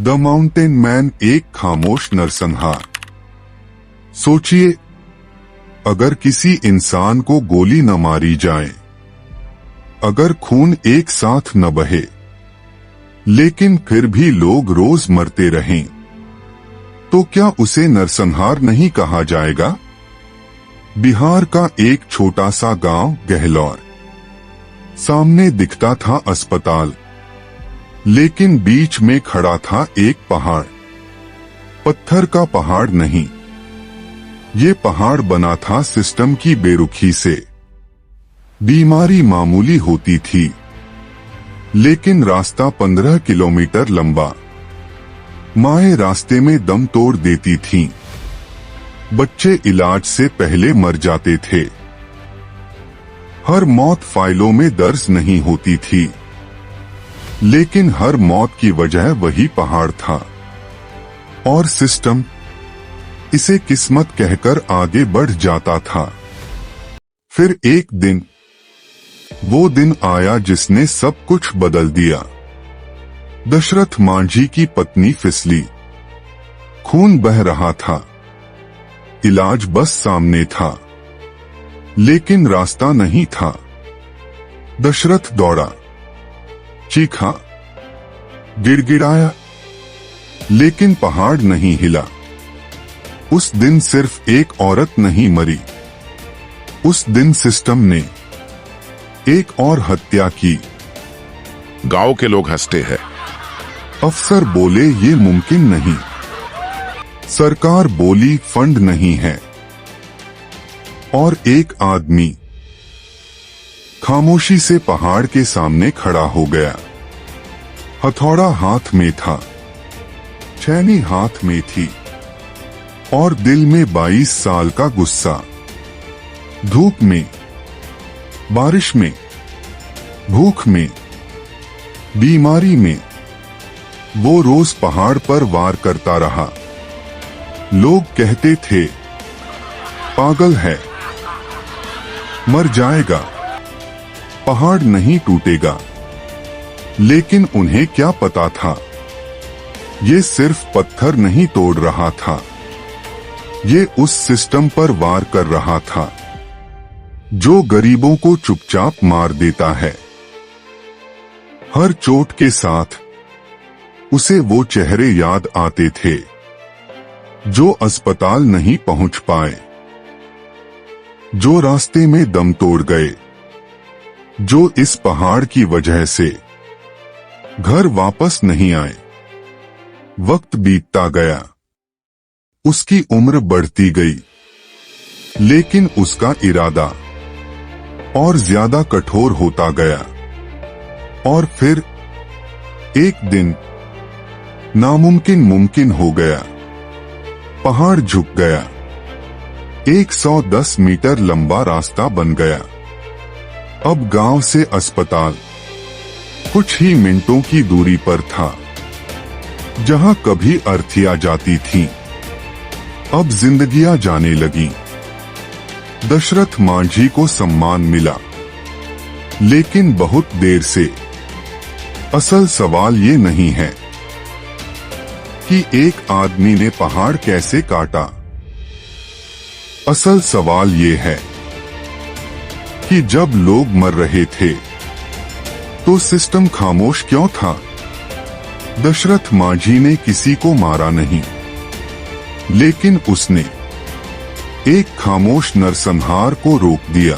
The mountain man, एक खामोश नरसंहार। सोचिए, अगर किसी इंसान को गोली न मारी जाए, अगर खून एक साथ न बहे, लेकिन फिर भी लोग रोज मरते रहें, तो क्या उसे नरसंहार नहीं कहा जाएगा? बिहार का एक छोटा सा गांव गहलौर। सामने दिखता था अस्पताल, लेकिन बीच में खड़ा था एक पहाड़। पत्थर का पहाड़ नहीं, ये पहाड़ बना था सिस्टम की बेरुखी से। बीमारी मामूली होती थी, लेकिन रास्ता 15 किलोमीटर लंबा। माएं रास्ते में दम तोड़ देती थीं। बच्चे इलाज से पहले मर जाते थे। हर मौत फाइलों में दर्ज नहीं होती थी, लेकिन हर मौत की वजह वही पहाड़ था। और सिस्टम इसे किस्मत कहकर आगे बढ़ जाता था। फिर एक दिन, वो दिन आया जिसने सब कुछ बदल दिया। दशरथ मांझी की पत्नी फिसली। खून बह रहा था। इलाज बस सामने था, लेकिन रास्ता नहीं था। दशरथ दौड़ा, चीखा, गिड़गिड़ाया, लेकिन पहाड़ नहीं हिला। उस दिन सिर्फ एक औरत नहीं मरी, उस दिन सिस्टम ने एक और हत्या की। गांव के लोग हंसते हैं। अफसर बोले ये मुमकिन नहीं। सरकार बोली फंड नहीं है। और एक आदमी खामोशी से पहाड़ के सामने खड़ा हो गया। हथौड़ा हाथ में था, छैनी हाथ में थी, और दिल में 22 साल का गुस्सा। धूप में, बारिश में, भूख में, बीमारी में, वो रोज पहाड़ पर वार करता रहा। लोग कहते थे, पागल है, मर जाएगा, पहाड़ नहीं टूटेगा। लेकिन उन्हें क्या पता था, ये सिर्फ पत्थर नहीं तोड़ रहा था, ये उस सिस्टम पर वार कर रहा था जो गरीबों को चुपचाप मार देता है। हर चोट के साथ उसे वो चेहरे याद आते थे जो अस्पताल नहीं पहुंच पाए, जो रास्ते में दम तोड़ गए, जो इस पहाड़ की वजह से घर वापस नहीं आए। वक्त बीतता गया, उसकी उम्र बढ़ती गई, लेकिन उसका इरादा और ज्यादा कठोर होता गया। और फिर एक दिन नामुमकिन मुमकिन हो गया। पहाड़ झुक गया। 110 मीटर लंबा रास्ता बन गया। अब गांव से अस्पताल कुछ ही मिनटों की दूरी पर था। जहां कभी अर्थियां जाती थीं, अब जिंदगियां जाने लगी। दशरथ मांझी को सम्मान मिला, लेकिन बहुत देर से। असल सवाल ये नहीं है कि एक आदमी ने पहाड़ कैसे काटा। असल सवाल ये है कि जब लोग मर रहे थे, तो सिस्टम खामोश क्यों था? दशरथ मांझी ने किसी को मारा नहीं, लेकिन उसने एक खामोश नरसंहार को रोक दिया।